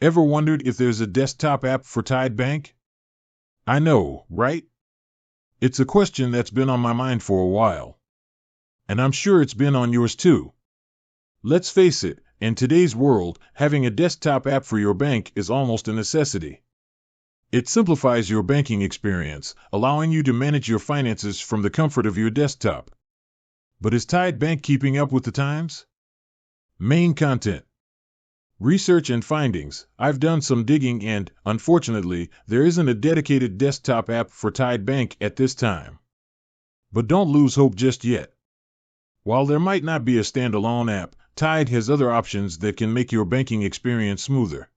Ever wondered if there's a desktop app for Tide Bank? I know, right? It's a question that's been on my mind for a while. And I'm sure it's been on yours too. Let's face it, in today's world, having a desktop app for your bank is almost a necessity. It simplifies your banking experience, allowing you to manage your finances from the comfort of your desktop. But is Tide Bank keeping up with the times? Main content. Research and findings. I've done some digging and, unfortunately, there isn't a dedicated desktop app for Tide Bank at this time. But don't lose hope just yet. While there might not be a standalone app, Tide has other options that can make your banking experience smoother.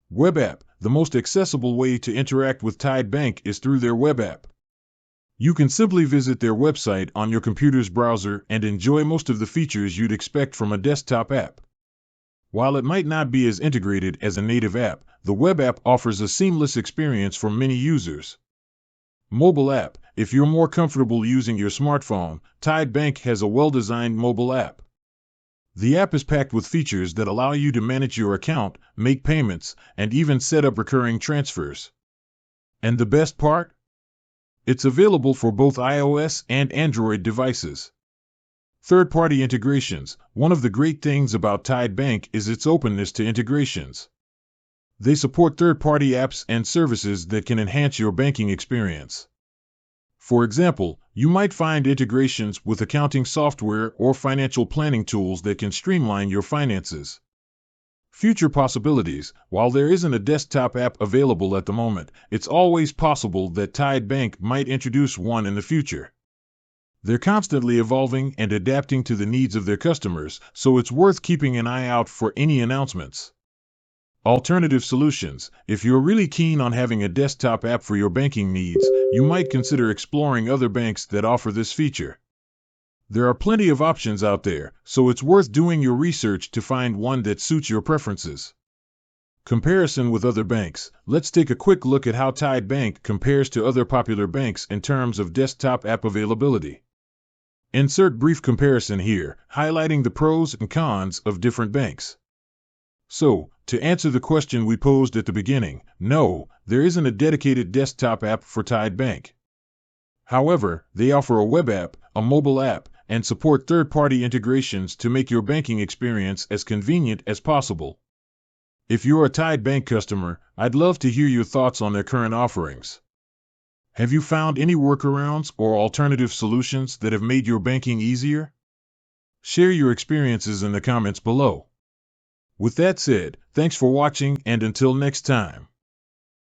Web app. The most accessible way to interact with Tide Bank is through their web app. You can simply visit their website on your computer's browser and enjoy most of the features you'd expect from a desktop app. While it might not be as integrated as a native app, the web app offers a seamless experience for many users. Mobile app. If you're more comfortable using your smartphone, Tide Bank has a well-designed mobile app. The app is packed with features that allow you to manage your account, make payments, and even set up recurring transfers. And the best part? It's available for both iOS and Android devices. Third-party integrations. One of the great things about Tide Bank is its openness to integrations. They support third-party apps and services that can enhance your banking experience. For example, you might find integrations with accounting software or financial planning tools that can streamline your finances. Future possibilities. While there isn't a desktop app available at the moment, it's always possible that Tide Bank might introduce one in the future. They're constantly evolving and adapting to the needs of their customers, so it's worth keeping an eye out for any announcements. Alternative solutions. If you're really keen on having a desktop app for your banking needs, you might consider exploring other banks that offer this feature. There are plenty of options out there, so it's worth doing your research to find one that suits your preferences. Comparison with other banks. Let's take a quick look at how Tide Bank compares to other popular banks in terms of desktop app availability. Insert brief comparison here, highlighting the pros and cons of different banks. So, to answer the question we posed at the beginning, no, there isn't a dedicated desktop app for Tide Bank. However, they offer a web app, a mobile app, and support third-party integrations to make your banking experience as convenient as possible. If you're a Tide Bank customer, I'd love to hear your thoughts on their current offerings. Have you found any workarounds or alternative solutions that have made your banking easier? Share your experiences in the comments below. With that said, thanks for watching and until next time.